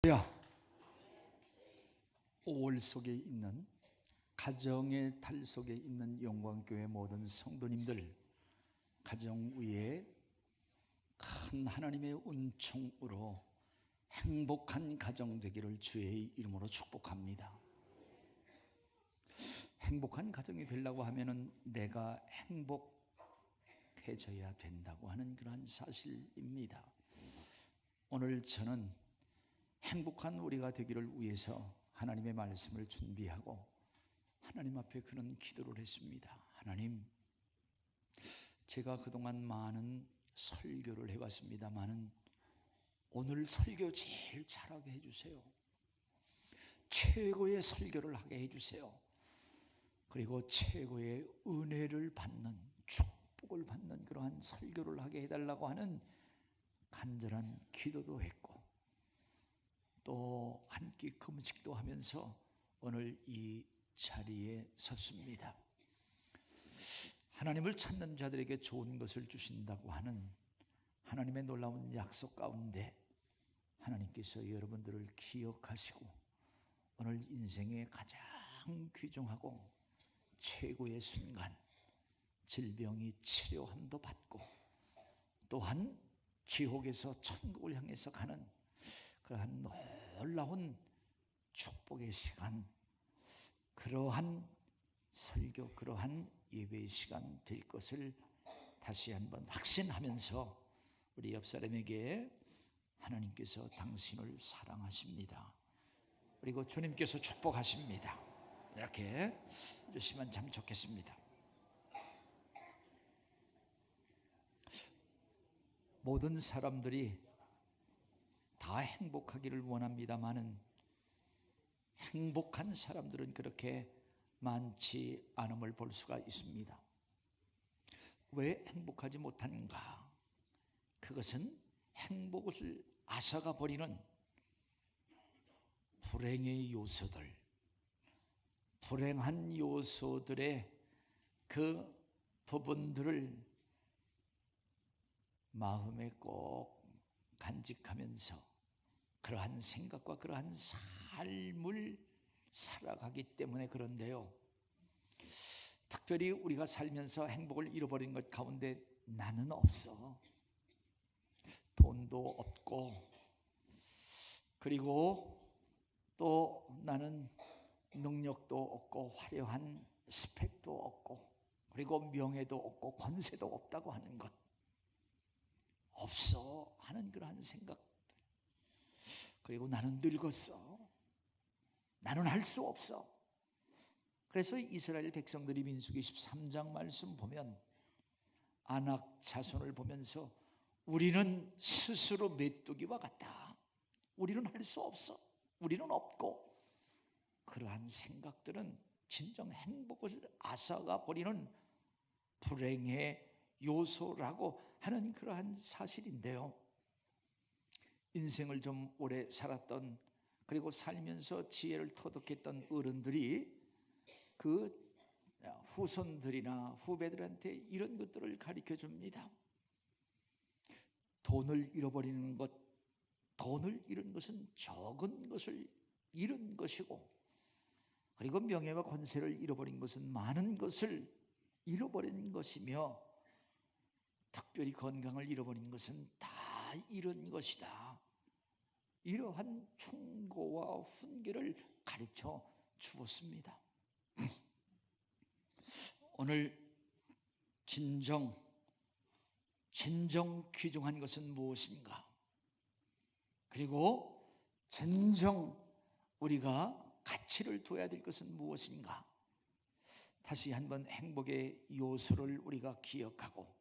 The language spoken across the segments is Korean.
할렐루야. 5월 속에 있는 가정의 달 속에 있는 영광교회 모든 성도님들, 가정 위에 큰 하나님의 은총으로 행복한 가정 되기를 주의 이름으로 축복합니다. 행복한 가정이 되려고 하면은 내가 행복해져야 된다고 하는 그러한 사실입니다. 오늘 저는 행복한 우리가 되기를 위해서 하나님의 말씀을 준비하고 하나님 앞에 그런 기도를 했습니다. 하나님, 제가 그동안 많은 설교를 해왔습니다만은 오늘 설교 제일 잘하게 해주세요. 최고의 설교를 하게 해주세요. 그리고 최고의 은혜를 받는, 축복을 받는 그러한 설교를 하게 해달라고 하는 간절한 기도도 했고, 또 한 끼 금식도 하면서 오늘 이 자리에 섰습니다. 하나님을 찾는 자들에게 좋은 것을 주신다고 하는 하나님의 놀라운 약속 가운데 하나님께서 여러분들을 기억하시고 오늘 인생의 가장 귀중하고 최고의 순간, 질병이 치료함도 받고 또한 지옥에서 천국을 향해서 가는 그러한 놀라운 축복의 시간, 그러한 설교, 그러한 예배의 시간 될 것을 다시 한번 확신하면서 우리 옆 사람에게 하나님께서 당신을 사랑하십니다, 그리고 주님께서 축복하십니다, 이렇게 해주시면 참 좋겠습니다. 모든 사람들이 다 행복하기를 원합니다마는 행복한 사람들은 그렇게 많지 않음을 볼 수가 있습니다. 왜 행복하지 못한가? 그것은 행복을 앗아가 버리는 불행의 요소들, 불행한 요소들의 그 부분들을 마음에 꼭 간직하면서 그러한 생각과 그러한 삶을 살아가기 때문에 그런데요, 특별히 우리가 살면서 행복을 잃어버린 것 가운데 나는 없어. 돈도 없고, 그리고 또 나는 능력도 없고 화려한 스펙도 없고, 그리고 명예도 없고 권세도 없다고 하는 것, 없어 하는 그러한 생각, 그리고 나는 늙었어, 나는 할 수 없어. 그래서 이스라엘 백성들이 민수기 13장 말씀 보면 아낙 자손을 보면서 우리는 스스로 메뚜기와 같다, 우리는 할 수 없어, 우리는 없고, 그러한 생각들은 진정 행복을 앗아가 버리는 불행의 요소라고 하는 그러한 사실인데요, 인생을 좀 오래 살았던, 그리고 살면서 지혜를 터득했던 어른들이 그 후손들이나 후배들한테 이런 것들을 가르쳐 줍니다. 돈을 잃어버리는 것, 돈을 잃은 것은 적은 것을 잃은 것이고, 그리고 명예와 권세를 잃어버린 것은 많은 것을 잃어버린 것이며, 특별히 건강을 잃어버린 것은 다 잃은 것이다, 이러한 충고와 훈계를 가르쳐 주었습니다. 오늘 진정 귀중한 것은 무엇인가? 그리고 진정 우리가 가치를 둬야 될 것은 무엇인가? 다시 한번 행복의 요소를 우리가 기억하고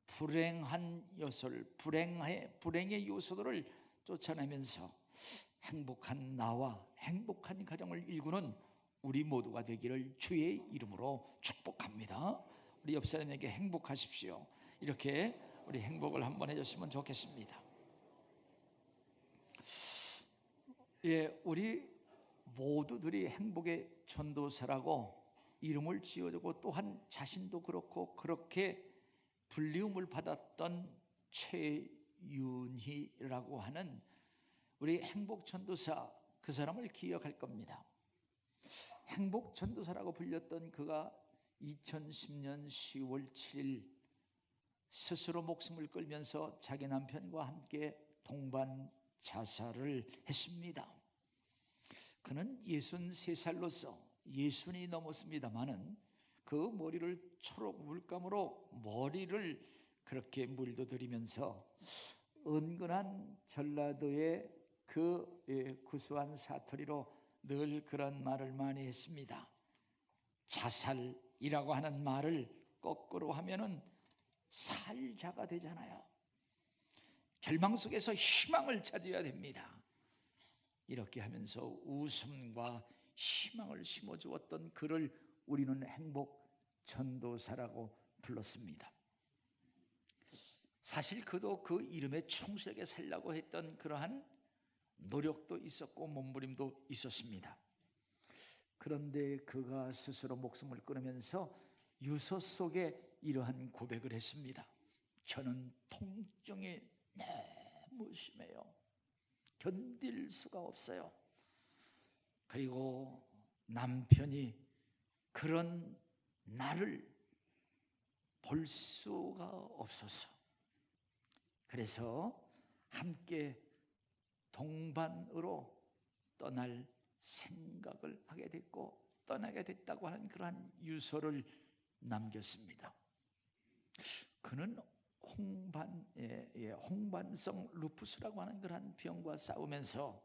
불행한 요소를, 불행의 요소들을 쫓아내면서 행복한 나와 행복한 가정을 일구는 우리 모두가 되기를 주의 이름으로 축복합니다. 우리 옆 사람에게 행복하십시오, 이렇게 우리 행복을 한번 해줬으면 좋겠습니다. 예, 우리 모두들이 행복의 전도사라고 이름을 지어주고 또한 자신도 그렇고 그렇게 불리움을 받았던 최윤희라고 하는 우리 행복전도사 그 사람을 기억할 겁니다. 행복전도사라고 불렸던 그가 2010년 10월 7일 스스로 목숨을 끌면서 자기 남편과 함께 동반 자살을 했습니다. 그는 63살로서 60이 넘었습니다마는 그 머리를 초록 물감으로 머리를 그렇게 물도들이면서 은근한 전라도의 그 구수한 사투리로 늘 그런 말을 많이 했습니다. 자살이라고 하는 말을 거꾸로 하면은 살자가 되잖아요. 절망 속에서 희망을 찾아야 됩니다. 이렇게 하면서 웃음과 희망을 심어주었던 그를 우리는 행복 전도사라고 불렀습니다. 사실 그도 그 이름에 충실하게 살려고 했던 그러한 노력도 있었고 몸부림도 있었습니다. 그런데 그가 스스로 목숨을 끊으면서 유서 속에 이러한 고백을 했습니다. 저는 통증이 너무 심해요. 견딜 수가 없어요. 그리고 남편이 그런 나를 볼 수가 없어서 그래서 함께 동반으로 떠날 생각을 하게 됐고 떠나게 됐다고 하는 그러한 유서를 남겼습니다. 그는 홍반성 루푸스라고 하는 그러한 병과 싸우면서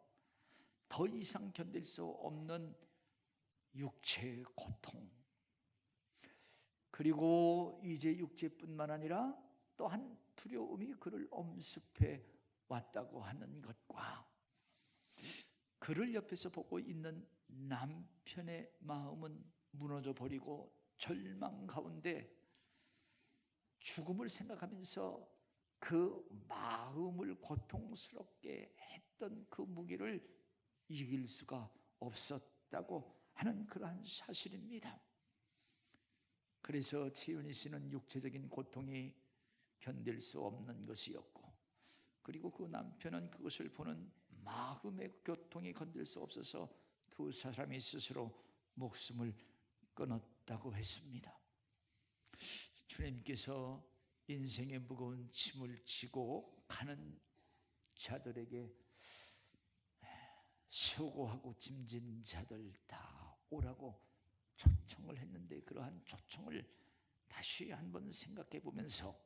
더 이상 견딜 수 없는 육체의 고통, 그리고 이제 육체뿐만 아니라 또한 두려움이 그를 엄습해 왔다고 하는 것과 그를 옆에서 보고 있는 남편의 마음은 무너져 버리고 절망 가운데 죽음을 생각하면서 그 마음을 고통스럽게 했던 그 무게를 이길 수가 없었다고 하는 그러한 사실입니다. 그래서 최윤희 씨는 육체적인 고통이 견딜 수 없는 것이었고, 그리고 그 남편은 그것을 보는 마음의 고통이 견딜 수 없어서 두 사람이 스스로 목숨을 끊었다고 했습니다. 주님께서 인생의 무거운 짐을 지고 가는 자들에게 수고하고 짐진 자들 다 오라고 초청을 했는데, 그러한 초청을 다시 한번 생각해 보면서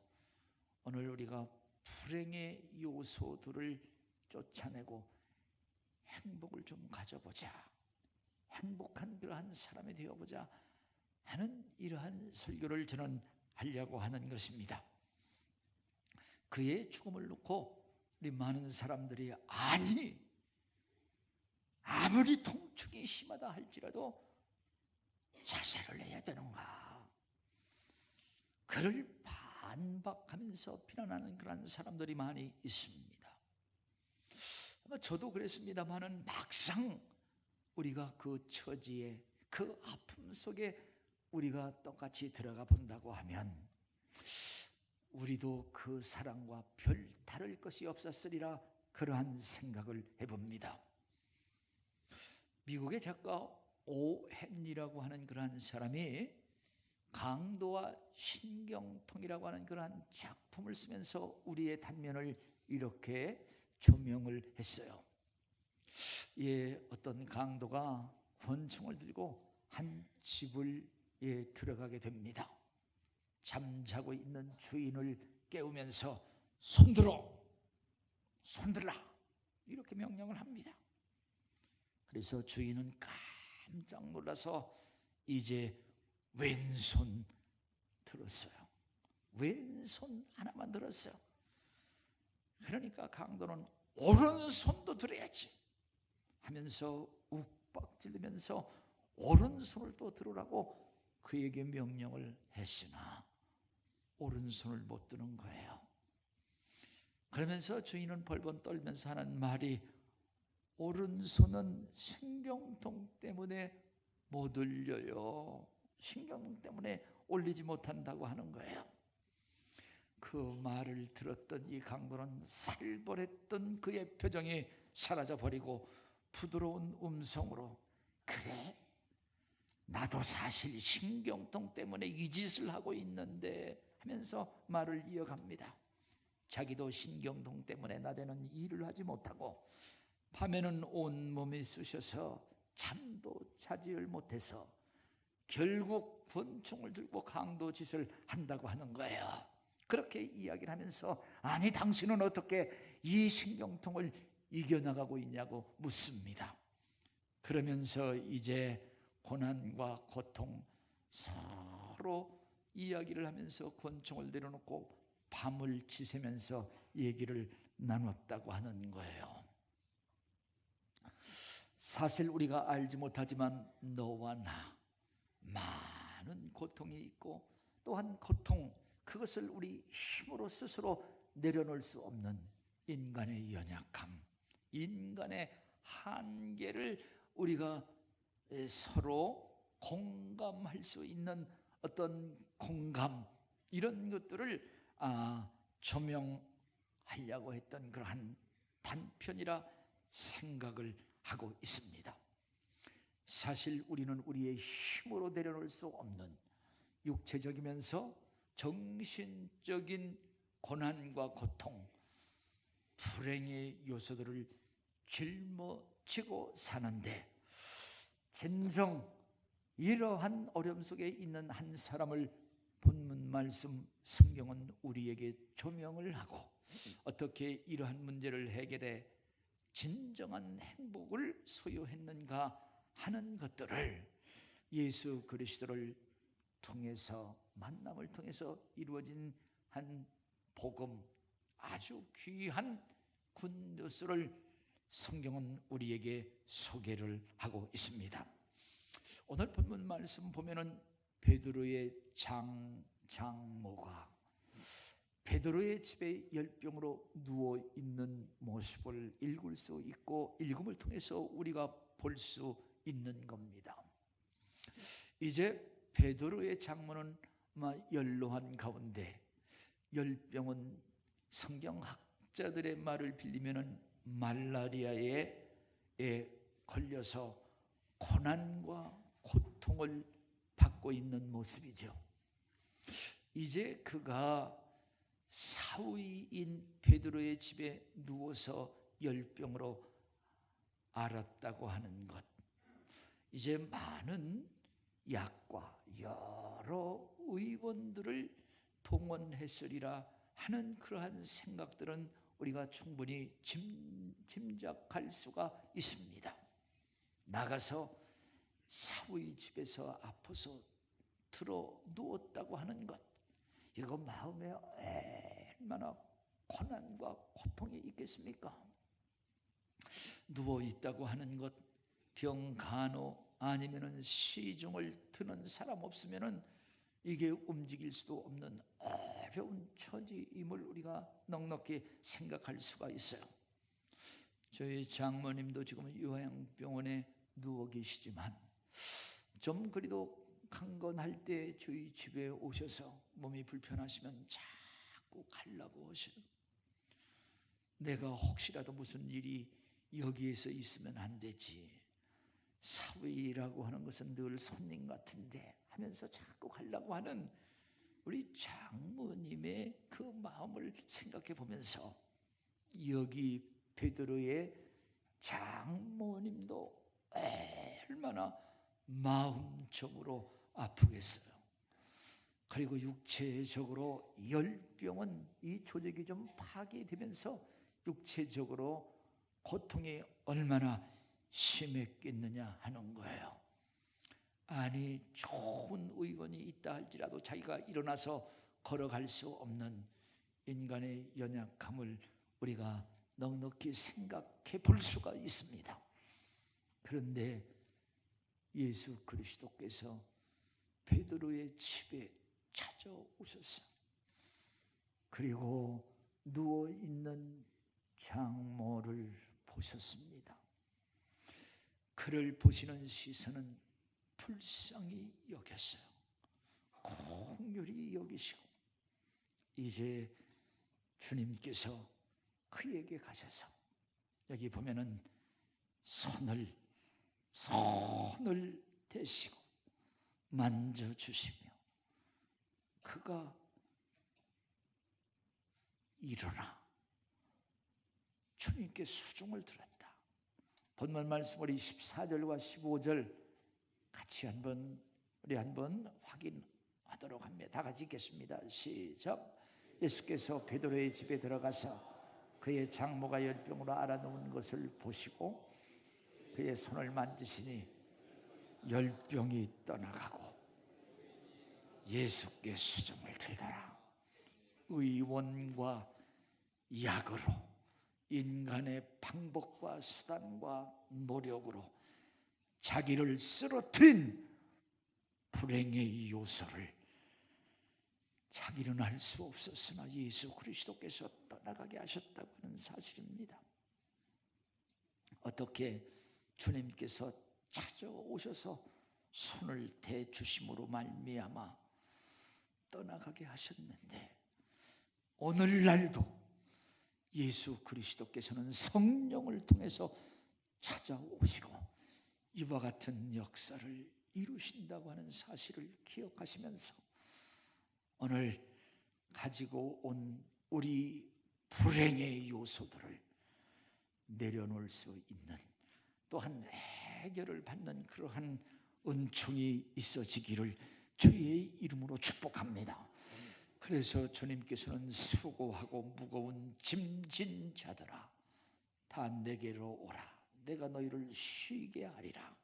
오늘 우리가 불행의 요소들을 쫓아내고 행복을 좀 가져보자, 행복한 그러한 사람이 되어보자 하는 이러한 설교를 저는 하려고 하는 것입니다. 그의 죽음을 놓고 우리 많은 사람들이 아무리 통증이 심하다 할지라도 자살을 해야 되는가, 그를 반박하면서 비난하는 그런 사람들이 많이 있습니다. 아마 저도 그랬습니다마는 막상 우리가 그 처지에, 그 아픔 속에 우리가 똑같이 들어가 본다고 하면 우리도 그 사랑과 별 다를 것이 없었으리라, 그러한 생각을 해봅니다. 미국의 작가 오 헨리라고 하는 그러한 사람이 강도와 신경통이라고 하는 그러한 작품을 쓰면서 우리의 단면을 이렇게 조명을 했어요. 어떤 강도가 권총을 들고 한 집을 들어가게 됩니다. 잠자고 있는 주인을 깨우면서 손들어라 이렇게 명령을 합니다. 그래서 주인은 깜짝 놀라서 이제 왼손 들었어요. 왼손 하나만 들었어요. 그러니까 강도는 오른손도 들어야지 하면서 욱박지르면서 오른손을 또 들으라고 그에게 명령을 했으나 오른손을 못 드는 거예요. 그러면서 주인은 벌벌 떨면서 하는 말이, 오른손은 신경통 때문에 못 올려요. 신경통 때문에 올리지 못한다고 하는 거예요. 그 말을 들었던 이 강도는 살벌했던 그의 표정이 사라져버리고 부드러운 음성으로 그래, 나도 사실 신경통 때문에 이 짓을 하고 있는데 하면서 말을 이어갑니다. 자기도 신경통 때문에 낮에는 일을 하지 못하고 밤에는 온몸이 쑤셔서 잠도 자지를 못해서 결국 권총을 들고 강도짓을 한다고 하는 거예요. 그렇게 이야기를 하면서 아니 당신은 어떻게 이 신경통을 이겨나가고 있냐고 묻습니다. 그러면서 이제 고난과 고통 서로 이야기를 하면서 권총을 내려놓고 밤을 지새면서 얘기를 나눴다고 하는 거예요. 사실 우리가 알지 못하지만 너와 나 많은 고통이 있고 또한 고통 그것을 우리 힘으로 스스로 내려놓을 수 없는 인간의 연약함, 인간의 한계를 우리가 서로 공감할 수 있는 어떤 공감 이런 것들을 조명하려고 했던 그러한 단편이라 생각을 하고 있습니다. 사실 우리는 우리의 힘으로 내려놓을 수 없는 육체적이면서 정신적인 고난과 고통, 불행의 요소들을 짊어지고 사는데 진정 이러한 어려움 속에 있는 한 사람을 본문 말씀 성경은 우리에게 조명을 하고 어떻게 이러한 문제를 해결해 진정한 행복을 소유했는가 하는 것들을 예수 그리스도를 통해서 만남을 통해서 이루어진 한 복음, 아주 귀한 굿뉴스를 성경은 우리에게 소개를 하고 있습니다. 오늘 본문 말씀 보면은 베드로의 장모가 베드로의 집에 열병으로 누워 있는 모습을 읽을 수 있고 읽음을 통해서 우리가 볼 수 있는 겁니다. 이제 베드로의 장모는 연로한 가운데 열병은 성경학자들의 말을 빌리면은 말라리아에 걸려서 고난과 고통을 받고 있는 모습이죠. 이제 그가 사위인 베드로의 집에 누워서 열병으로 앓았다고 하는 것, 이제 많은 약과 여러 의원들을 동원했으리라 하는 그러한 생각들은 우리가 충분히 짐작할 수가 있습니다. 나가서 사위 집에서 아파서 들어 누웠다고 하는 것, 이거 마음에 얼마나 고난과 고통이 있겠습니까? 누워 있다고 하는 것, 병간호 아니면은 시중을 드는 사람 없으면은 이게 움직일 수도 없는 어려운 처지임을 우리가 넉넉히 생각할 수가 있어요. 저희 장모님도 지금 요양병원에 누워 계시지만 좀 그래도 강건할 때 저희 집에 오셔서 몸이 불편하시면 자꾸 가려고 하셔요. 내가 혹시라도 무슨 일이 여기에서 있으면 안 되지, 사위라고 하는 것은 늘 손님 같은데 하면서 자꾸 가려고 하는 우리 장모님의 그 마음을 생각해 보면서 여기 베드로의 장모님도 얼마나 마음적으로 아프겠어요. 그리고 육체적으로 열병은 이 조직이 좀 파괴되면서 육체적으로 고통이 얼마나 심했겠느냐 하는 거예요. 아니 좋은 의원이 있다 할지라도 자기가 일어나서 걸어갈 수 없는 인간의 연약함을 우리가 넉넉히 생각해 볼 수가 있습니다. 그런데 예수 그리스도께서 베드로의 집에 찾아오셨어요. 그리고 누워있는 장모를 보셨습니다. 그를 보시는 시선은 불쌍히 여겼어요. 긍휼히 여기시고 이제 주님께서 그에게 가셔서 여기 보면은 손을 대시고 만져주시며 그가 일어나 주님께 수종을 들었다. 본문 말씀 우리 14절과 15절 같이 우리 한번 확인하도록 합니다. 다 같이 읽겠습니다. 시작. 예수께서 베드로의 집에 들어가서 그의 장모가 열병으로 앓아누운 것을 보시고 그의 손을 만지시니 열병이 떠나가고 예수께 수종을 들더라. 의원과 약으로, 인간의 방법과 수단과 노력으로 자기를 쓰러뜨린 불행의 요소를 자기는 알 수 없었으나 예수 그리스도께서 떠나가게 하셨다고 하는 사실입니다. 어떻게 주님께서 찾아오셔서 손을 대주심으로 말미암아 떠나가게 하셨는데, 오늘날도 예수 그리스도께서는 성령을 통해서 찾아오시고 이와 같은 역사를 이루신다고 하는 사실을 기억하시면서 오늘 가지고 온 우리 불행의 요소들을 내려놓을 수 있는, 또한 해결을 받는 그러한 은총이 있어지기를 주의 이름으로 축복합니다. 그래서 주님께서는 수고하고 무거운 짐진 자들아 다 내게로 오라, 내가 너희를 쉬게 하리라.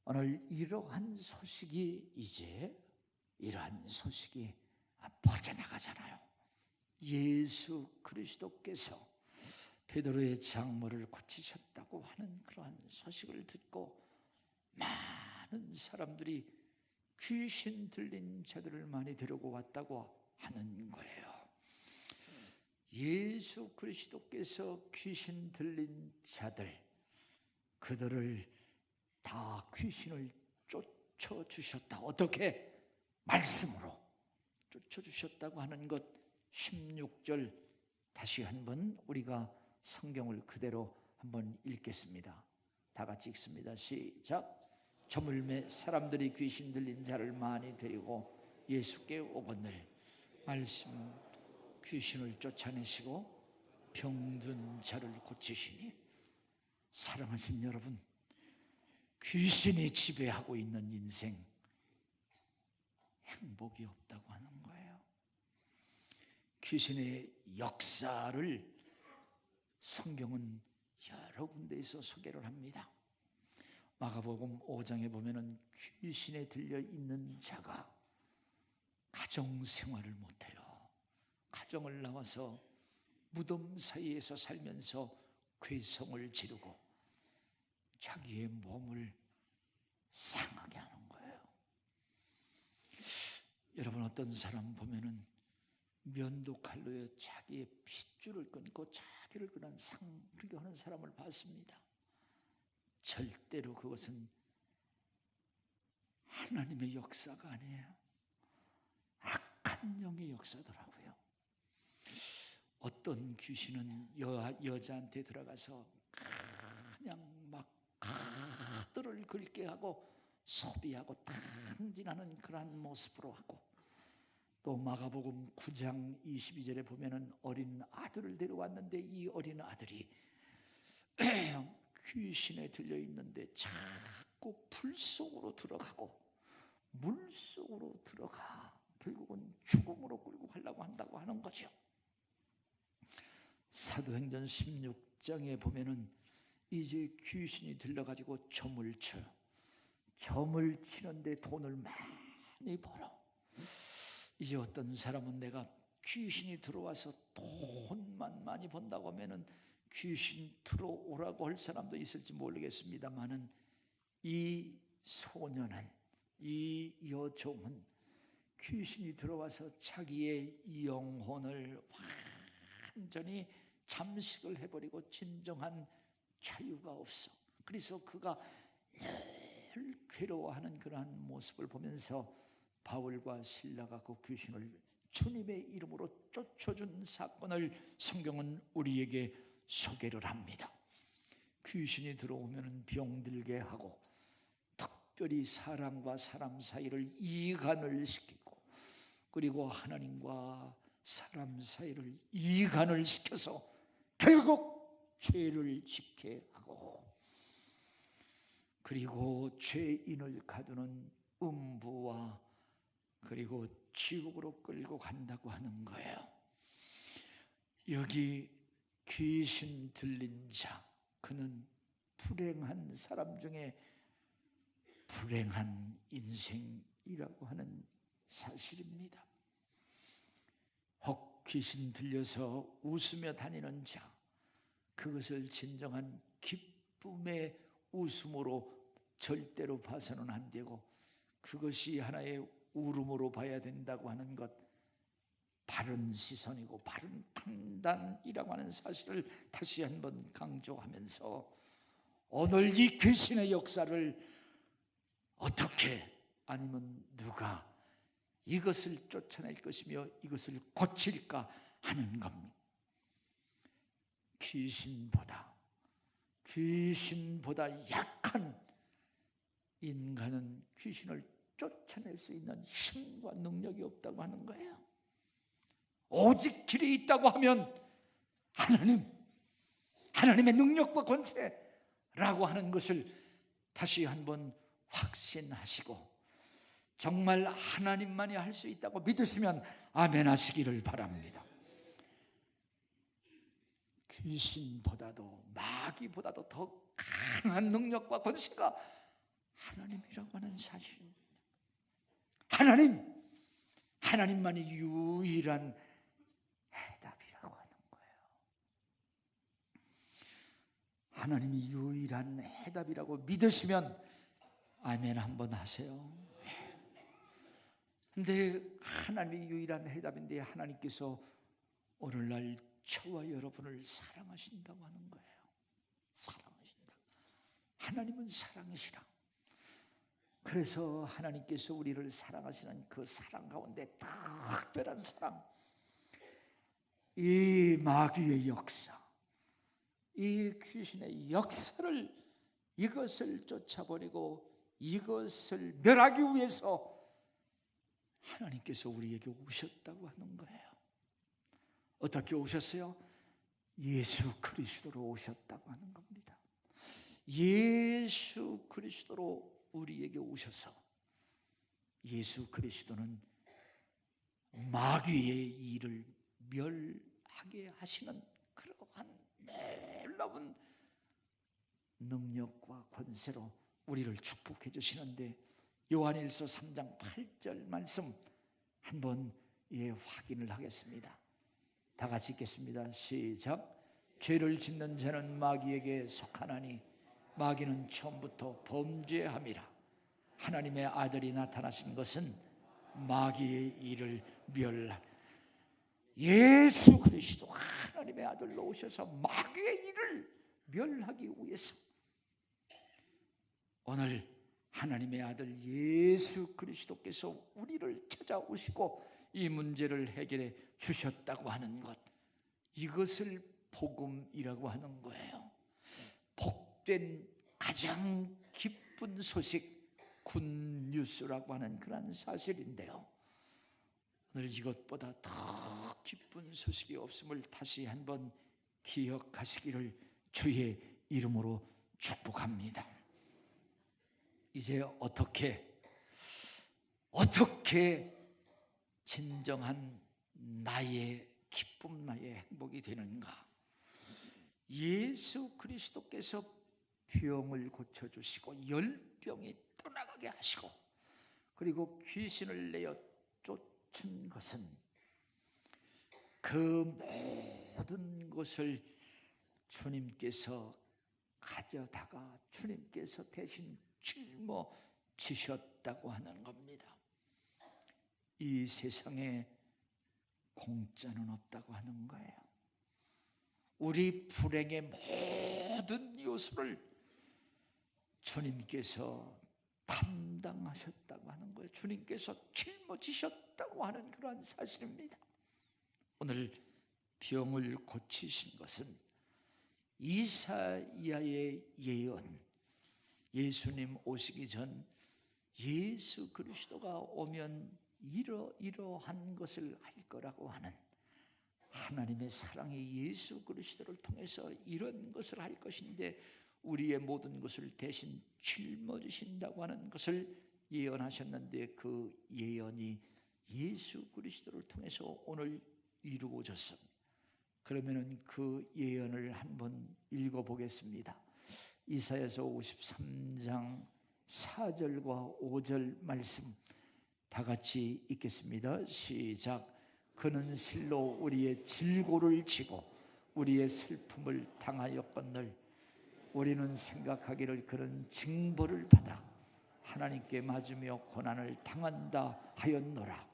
오늘 이러한 소식이 퍼져나가잖아요. 예수 그리스도께서 베드로의 장모를 고치셨다고 하는 그러한 소식을 듣고 많은 사람들이 귀신 들린 자들을 많이 데리고 왔다고 하는 거예요. 예수 그리스도께서 귀신 들린 자들, 그들을 다 귀신을 쫓아주셨다. 어떻게? 말씀으로 쫓아주셨다고 하는 것. 16절 다시 한번 우리가 성경을 그대로 한번 읽겠습니다. 다 같이 읽습니다. 시작. 저물매 사람들이 귀신 들린 자를 많이 데리고 예수께 오거늘 말씀 귀신을 쫓아내시고 병든 자를 고치시니. 사랑하신 여러분, 귀신이 지배하고 있는 인생 행복이 없다고 하는 거예요. 귀신의 역사를 성경은 여러 군데에서 소개를 합니다. 마가복음 5장에 보면은 귀신에 들려 있는 자가 가정 생활을 못해요. 가정을 나와서 무덤 사이에서 살면서 괴성을 지르고 자기의 몸을 상하게 하는 거예요. 여러분, 어떤 사람 보면은 면도칼로에 자기의 핏줄을 끊고 자기를 그런 그렇게 하는 사람을 봤습니다. 절대로 그것은 하나님의 역사가 아니에요. 악한 영의 역사더라고요. 어떤 귀신은 여자한테 들어가서 그냥 막 가들을 긁게 하고 소비하고 탕진하는 그러한 모습으로 하고, 또 마가복음 9장 22절에 보면은 어린 아들을 데려왔는데 이 어린 아들이 귀신에 들려 있는데 자꾸 불 속으로 들어가고 물 속으로 들어가 결국은 죽음으로 끌고 가려고 한다고 하는 거죠. 사도행전 16장에 보면은 이제 귀신이 들려가지고 점을 쳐요. 점을 치는데 돈을 많이 벌어. 이제 어떤 사람은 내가 귀신이 들어와서 돈만 많이 번다고 하면은 귀신 들어오라고 할 사람도 있을지 모르겠습니다만은, 이 소년은, 이 여종은 귀신이 들어와서 자기의 영혼을 완전히 잠식을 해버리고 진정한 자유가 없어. 그래서 그가 늘 괴로워하는 그러한 모습을 보면서 바울과 실라가 그 귀신을 주님의 이름으로 쫓아준 사건을 성경은 우리에게 소개를 합니다. 귀신이 들어오면 병들게 하고, 특별히 사람과 사람 사이를 이간을 시키고, 그리고 하나님과 사람 사이를 이간을 시켜서 결국 죄를 짓게 하고, 그리고 죄인을 가두는 음부와 그리고 지옥으로 끌고 간다고 하는 거예요. 여기 귀신 들린 자, 그는 불행한 사람 중에 불행한 인생이라고 하는 사실입니다. 혹 귀신 들려서 웃으며 다니는 자, 그것을 진정한 기쁨의 웃음으로 절대로 봐서는 안 되고, 그것이 하나의 울음으로 봐야 된다고 하는 것, 바른 시선이고 바른 판단이라고 하는 사실을 다시 한번 강조하면서, 오늘 이 귀신의 역사를 어떻게, 아니면 누가 이것을 쫓아낼 것이며 이것을 고칠까 하는 겁니다. 귀신보다 약한 인간은 귀신을 쫓아낼 수 있는 힘과 능력이 없다고 하는 거예요. 오직 길이 있다고 하면 하나님의 능력과 권세라고 하는 것을 다시 한번 확신하시고, 정말 하나님만이 할 수 있다고 믿으시면 아멘 하시기를 바랍니다. 귀신보다도 마귀보다도 더 강한 능력과 권세가 하나님이라고 하는 사실입니다. 하나님만이 유일한 해답이라고 하는 거예요. 하나님이 유일한 해답이라고 믿으시면 아멘 한번 하세요. 근데 하나님이 유일한 해답인데, 하나님께서 오늘날 저와 여러분을 사랑하신다고 하는 거예요. 사랑하신다. 하나님은 사랑이시라. 그래서 하나님께서 우리를 사랑하시는 그 사랑 가운데 특별한 사랑, 이 마귀의 역사, 이 귀신의 역사를, 이것을 쫓아버리고 이것을 멸하기 위해서 하나님께서 우리에게 오셨다고 하는 거예요. 어떻게 오셨어요? 예수 그리스도로 오셨다고 하는 겁니다. 예수 그리스도로 우리에게 오셔서, 예수 그리스도는 마귀의 일을 멸하게 하시는 그러한 놀라운 능력과 권세로 우리를 축복해 주시는데, 요한일서 3장 8절 말씀 한번 확인을 하겠습니다. 다 같이 읽겠습니다. 시작. 죄를 짓는 자는 마귀에게 속하나니 마귀는 처음부터 범죄함이라. 하나님의 아들이 나타나신 것은 마귀의 일을 멸할, 예수 그리스도 하나님의 아들로 오셔서 마귀의 일을 멸하기 위해서 오늘 하나님의 아들 예수 그리스도께서 우리를 찾아오시고 이 문제를 해결해 주셨다고 하는 것, 이것을 복음이라고 하는 거예요. 복된 가장 기쁜 소식, 굿뉴스라고 하는 그런 사실인데요, 오늘 이것보다 더 기쁜 소식이 없음을 다시 한번 기억하시기를 주의 이름으로 축복합니다. 이제 어떻게 진정한 나의 기쁨, 나의 행복이 되는가? 예수 그리스도께서 병을 고쳐주시고 열병이 떠나가게 하시고, 그리고 귀신을 내어 쫓은 것은 그 모든 것을 주님께서 가져다가 주님께서 대신 짊어지셨다고 하는 겁니다. 이 세상에 공짜는 없다고 하는 거예요. 우리 불행의 모든 요소를 주님께서 담당하셨다고 하는 거예요. 주님께서 짊어지셨다고 하는 그러한 사실입니다. 오늘 병을 고치신 것은 이사야의 예언, 예수님 오시기 전 예수 그리스도가 오면 이러한 것을 할 거라고 하는 하나님의 사랑의 예수 그리스도를 통해서 이런 것을 할 것인데 우리의 모든 것을 대신 짊어지신다고 하는 것을 예언하셨는데 그 예언이 예수 그리스도를 통해서 오늘 이루어졌습니다. 그러면은 그 예언을 한번 읽어보겠습니다. 이사야서 53장 4절과 5절 말씀 다 같이 읽겠습니다. 시작. 그는 실로 우리의 질고를 지고 우리의 슬픔을 당하였거늘 우리는 생각하기를 그는 징벌을 받아 하나님께 맞으며 고난을 당한다 하였노라.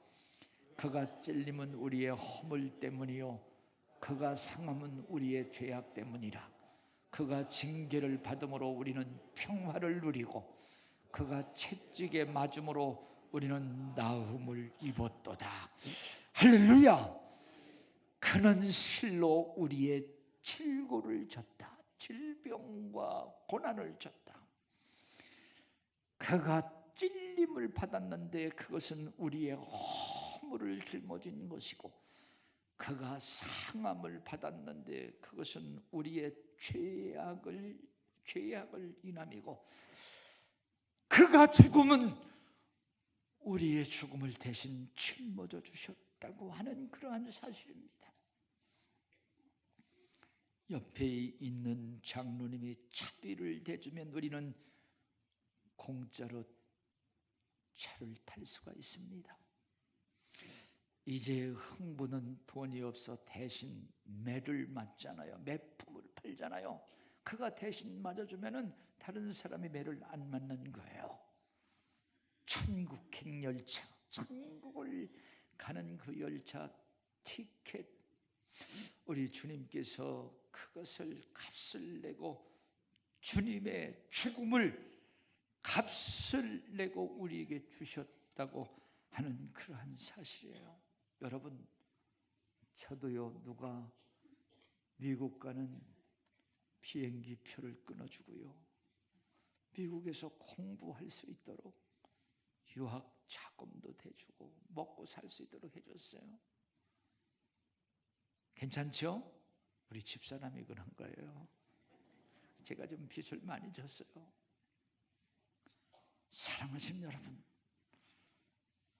그가 찔림은 우리의 허물 때문이요 그가 상함은 우리의 죄악 때문이라. 그가 징계를 받음으로 우리는 평화를 누리고 그가 채찍에 맞음으로 우리는 나음을 입었도다. 할렐루야. 그는 실로 우리의 질고를 졌다. 질병과 고난을 졌다. 그가 찔림을 받았는데 그것은 우리의 허물을 짊어진 것이고 그가 상함을 받았는데 그것은 우리의 죄악을 인함이고 그가 죽음은 우리의 죽음을 대신 짊어져 주셨다고 하는 그러한 사실입니다. 옆에 있는 장로님이 차비를 대주면 우리는 공짜로 차를 탈 수가 있습니다. 이제 흥부는 돈이 없어 대신 매를 맞잖아요. 매품을 팔잖아요. 그가 대신 맞아주면은 다른 사람이 매를 안 맞는 거예요. 천국행 열차, 천국을 가는 그 열차 티켓, 우리 주님께서 그것을 값을 내고 주님의 죽음을 값을 내고 우리에게 주셨다고 하는 그러한 사실이에요. 여러분, 저도요, 누가 미국 가는 비행기 표를 끊어주고요, 미국에서 공부할 수 있도록 유학 자금도 대주고 먹고 살 수 있도록 해줬어요. 괜찮죠? 우리 집사람이 그런 거예요. 제가 좀 빚을 많이 졌어요. 사랑하신 여러분,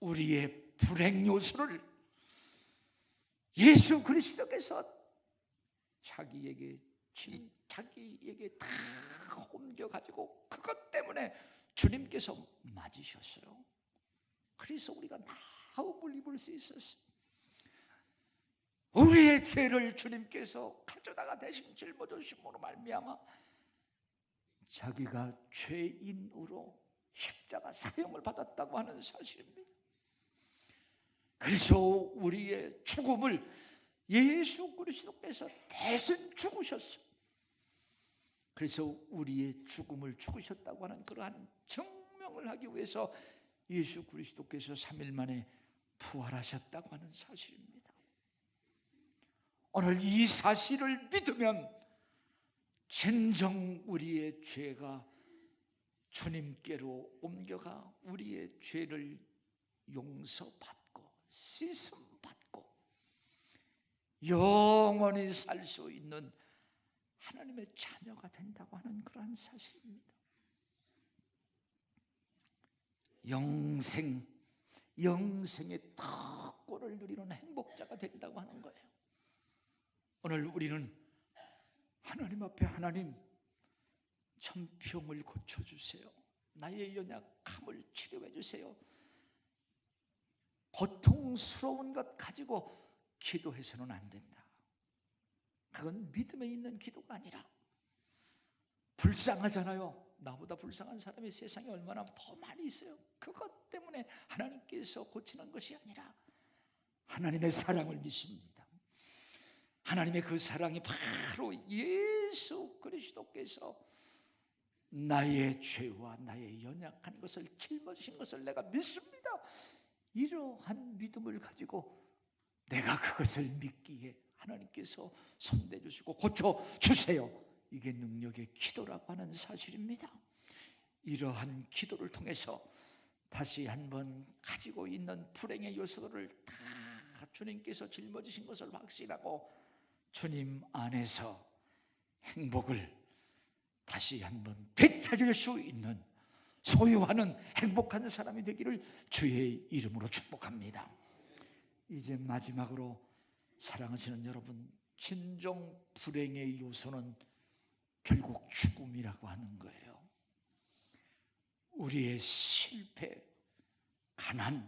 우리의 불행 요소를 예수 그리스도께서 자기에게 다 옮겨가지고 그것 때문에 주님께서 맞으셨어요. 그래서 우리가 나음을 입을 수 있었어요. 우리의 죄를 주님께서 가져다가 대신 짊어지심으로 말미암아 자기가 죄인으로 십자가 사형을 받았다고 하는 사실입니다. 그래서 우리의 죽음을 예수 그리스도께서 대신 죽으셨어요. 그래서 우리의 죽음을 죽으셨다고 하는 그러한 증명을 하기 위해서 예수 그리스도께서 3일 만에 부활하셨다고 하는 사실입니다. 오늘 이 사실을 믿으면 진정 우리의 죄가 주님께로 옮겨가 우리의 죄를 용서받고 씻음받고 영원히 살 수 있는 하나님의 자녀가 된다고 하는 그러한 사실입니다. 영생의 특권을 누리는 행복자가 된다고 하는 거예요. 오늘 우리는 하나님 앞에 하나님, 천병을 고쳐주세요. 나의 연약함을 치료해 주세요. 고통스러운 것 가지고 기도해서는 안 된다. 그건 믿음에 있는 기도가 아니라, 불쌍하잖아요. 나보다 불쌍한 사람이 세상에 얼마나 더 많이 있어요. 그것 때문에 하나님께서 고치는 것이 아니라 하나님의 사랑을 믿습니다. 하나님의 그 사랑이 바로 예수 그리스도께서 나의 죄와 나의 연약한 것을 짊어지신 것을 내가 믿습니다. 이러한 믿음을 가지고 내가 그것을 믿기에 하나님께서 손대주시고 고쳐주세요. 이게 능력의 기도라고 하는 사실입니다. 이러한 기도를 통해서 다시 한번 가지고 있는 불행의 요소들을 다 주님께서 짊어지신 것을 확신하고 주님 안에서 행복을 다시 한번 되찾을 수 있는, 소유하는 행복한 사람이 되기를 주의 이름으로 축복합니다. 이제 마지막으로 사랑하시는 여러분, 진정 불행의 요소는 결국 죽음이라고 하는 거예요. 우리의 실패, 가난의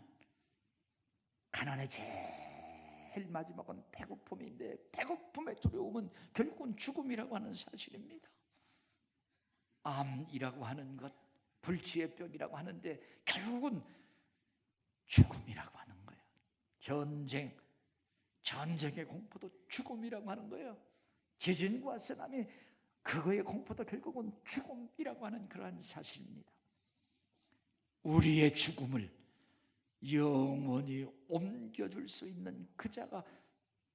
제일 마지막은 배고픔인데, 배고픔의 두려움은 결국은 죽음이라고 하는 사실입니다. 암이라고 하는 것, 불치의 병이라고 하는데 결국은 죽음이라고 하는 거예요. 전쟁의 공포도 죽음이라고 하는 거예요. 지진과 쓰나미, 그거의 공포도 결국은 죽음이라고 하는 그러한 사실입니다. 우리의 죽음을 영원히 옮겨줄 수 있는 그 자가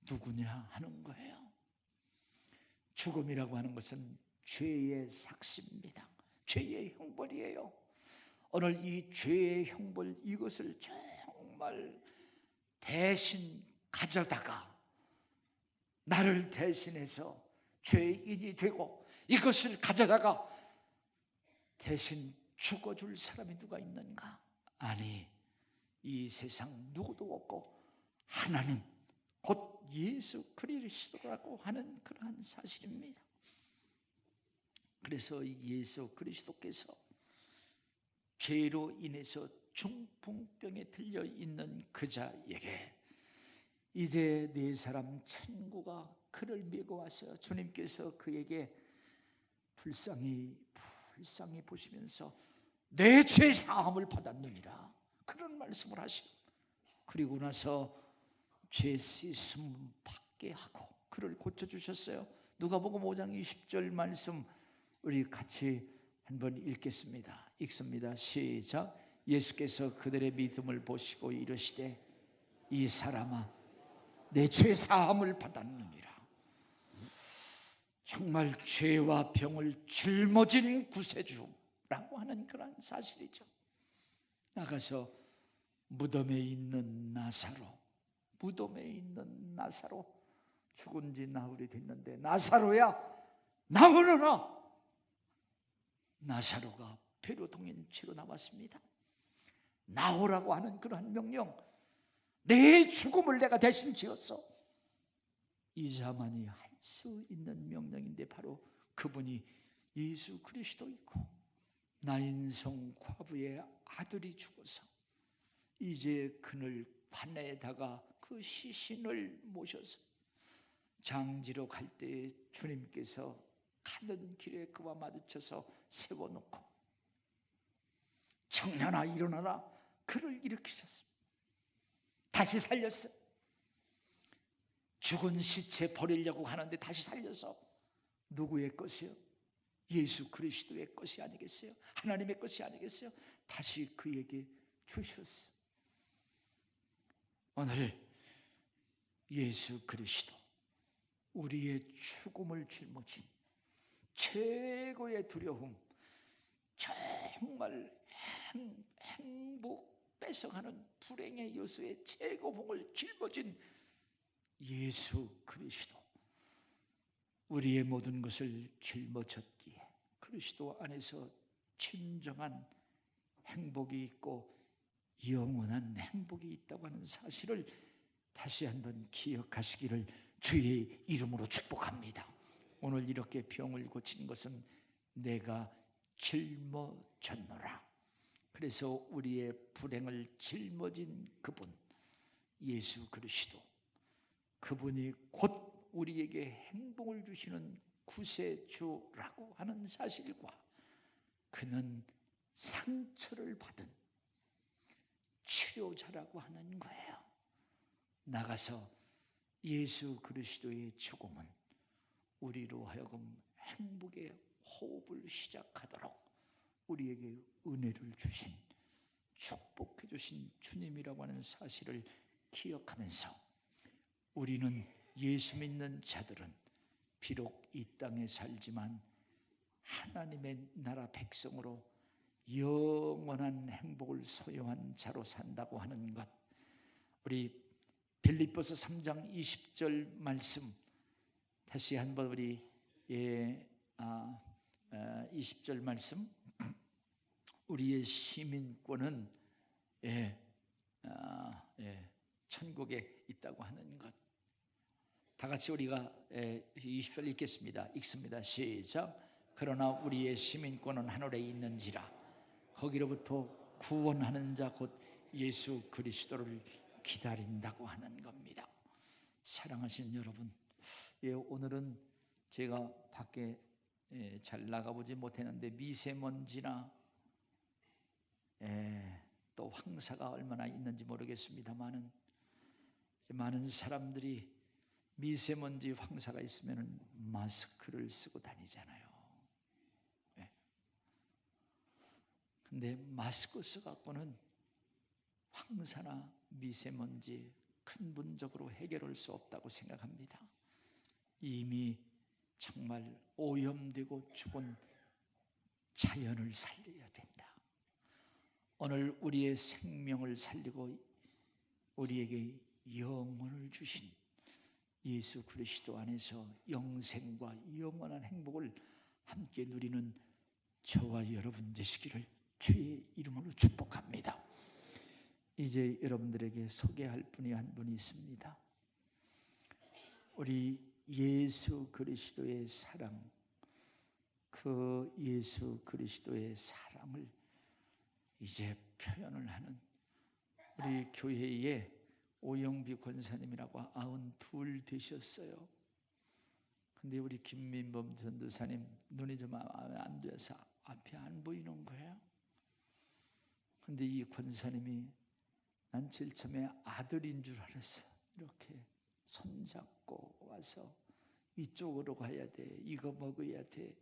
누구냐 하는 거예요. 죽음이라고 하는 것은 죄의 삭시입니다. 죄의 형벌이에요. 오늘 이 죄의 형벌, 이것을 정말 대신 가져다가 나를 대신해서 죄인이 되고 이것을 가져다가 대신 죽어줄 사람이 누가 있는가? 아니, 이 세상 누구도 없고 하나님 곧 예수 그리스도라고 하는 그러한 사실입니다. 그래서 예수 그리스도께서 죄로 인해서 중풍병에 들려 있는 그 자에게 이제 네 사람 친구가 그를 메고 와서 주님께서 그에게 불쌍히 보시면서 내 죄 사함을 받았느니라, 그런 말씀을 하시고, 그리고 나서 죄 씻음 받게 하고 그를 고쳐주셨어요. 누가복음 5장 20절 말씀 우리 같이 한번 읽겠습니다. 읽습니다. 시작. 예수께서 그들의 믿음을 보시고 이르시되 이 사람아 내 죄 사함을 받았느니라. 정말 죄와 병을 짊어진 구세주라고 하는 그런 사실이죠. 나가서 무덤에 있는 나사로 죽은 지 나흘이 됐는데, 나사로야 나오너라. 나사로가 폐로동인치로 나왔습니다. 나오라고 하는 그러한 명령, 내 죽음을 내가 대신 지었어. 이자만이 할 수 있는 명령인데 바로 그분이 예수 그리스도이고, 나인성 과부의 아들이 죽어서 이제 그를 관에다가 그 시신을 모셔서 장지로 갈 때 주님께서 가는 길에 그와 마주쳐서 세워놓고 청년아 일어나라, 그를 일으키셨습니다. 다시 살렸어요. 죽은 시체 버리려고 하는데 다시 살려서 누구의 것이요? 예수 그리스도의 것이 아니겠어요? 하나님의 것이 아니겠어요? 다시 그에게 주셨어요. 오늘 예수 그리스도, 우리의 죽음을 짊어진 최고의 두려움, 정말 행복 뺏어가는 불행의 요소의 최고봉을 짊어진 예수 그리스도, 우리의 모든 것을 짊어졌기에 그리스도 안에서 진정한 행복이 있고 영원한 행복이 있다고 하는 사실을 다시 한번 기억하시기를 주의 이름으로 축복합니다. 오늘 이렇게 병을 고친 것은 내가 짊어졌노라. 그래서 우리의 불행을 짊어진 그분 예수 그리스도, 그분이 곧 우리에게 행복을 주시는 구세주라고 하는 사실과 그는 상처를 받은 치료자라고 하는 거예요. 나가서 예수 그리스도의 죽음은 우리로 하여금 행복의 호흡을 시작하도록 우리에게 은혜를 주신, 축복해 주신 주님이라고 하는 사실을 기억하면서 우리는 예수 믿는 자들은 비록 이 땅에 살지만 하나님의 나라 백성으로 영원한 행복을 소유한 자로 산다고 하는 것, 우리 빌립보서 3장 20절 말씀 다시 한번 우리 20절 말씀, 우리의 시민권은 천국에 있다고 하는 것. 다 같이 우리가 20절 읽겠습니다. 읽습니다. 시작. 그러나 우리의 시민권은 하늘에 있는지라 거기로부터 구원하는 자 곧 예수 그리스도를 기다린다고 하는 겁니다. 사랑하시는 여러분, 오늘은 제가 밖에 잘 나가보지 못했는데 미세먼지나 또 황사가 얼마나 있는지 모르겠습니다만은 많은 사람들이 미세먼지 황사가 있으면 마스크를 쓰고 다니잖아요. 근데 마스크 써갖고는 황사나 미세먼지 근본적으로 해결할 수 없다고 생각합니다. 이미 정말 오염되고 죽은 자연을 살려야 된다. 오늘 우리의 생명을 살리고 우리에게 영혼을 주신 예수 그리스도 안에서 영생과 영원한 행복을 함께 누리는 저와 여러분 되시기를 주의 이름으로 축복합니다. 이제 여러분들에게 소개할 분이 한 분이 있습니다. 우리 예수 그리스도의 사랑, 그 예수 그리스도의 사랑을 이제 표현을 하는 우리 교회의 오영비 권사님이라고 92 되셨어요. 근데 우리 김민범 전도사님 눈이 좀 안 돼서 앞이 안 보이는 거예요. 근데 이 권사님이 난 제일 처음에 아들인 줄 알았어. 이렇게 손잡고 와서 이쪽으로 가야 돼, 이거 먹어야 돼.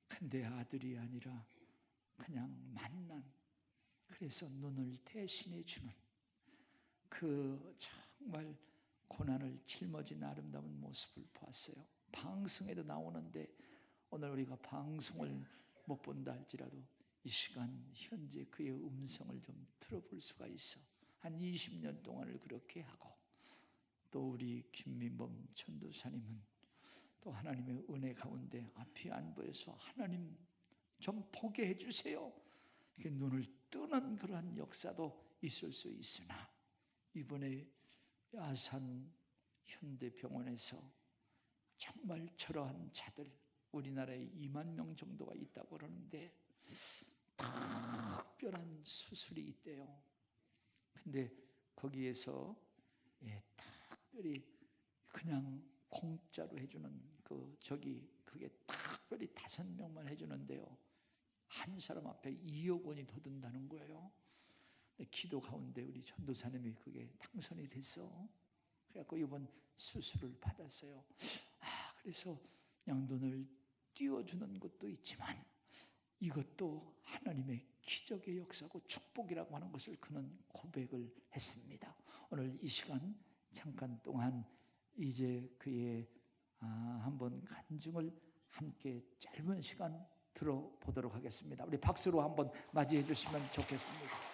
근데 아들이 아니라 그냥 만난, 그래서 눈을 대신해 주는 그 정말 고난을 짊어진 아름다운 모습을 보았어요. 방송에도 나오는데 오늘 우리가 방송을 못 본다 할지라도 이 시간 현재 그의 음성을 좀 들어볼 수가 있어. 한 20년 동안을 그렇게 하고, 또 우리 김민범 전도사님은 또 하나님의 은혜 가운데 앞이 안 보여서 하나님 좀 보게 해주세요, 이렇게 눈을 뜨는 그러한 역사도 있을 수 있으나, 이번에 아산 현대병원에서 정말 저러한 자들 우리나라에 2만 명 정도가 있다고 그러는데 특별한 수술이 있대요. 근데 거기에서 특별히 그냥 공짜로 해주는 그게 특별히 5명만 해주는데요, 한 사람 앞에 2억 원이 더 든다는 거예요. 기도 가운데 우리 전도사님이 그게 당선이 됐어. 그래갖고 이번 수술을 받았어요. 그래서 그냥 눈을 띄워주는 것도 있지만 이것도 하나님의 기적의 역사고 축복이라고 하는 것을 그는 고백을 했습니다. 오늘 이 시간 잠깐 동안 이제 그의 한번 간증을 함께 짧은 시간 들어보도록 하겠습니다. 우리 박수로 한번 맞이해 주시면 좋겠습니다.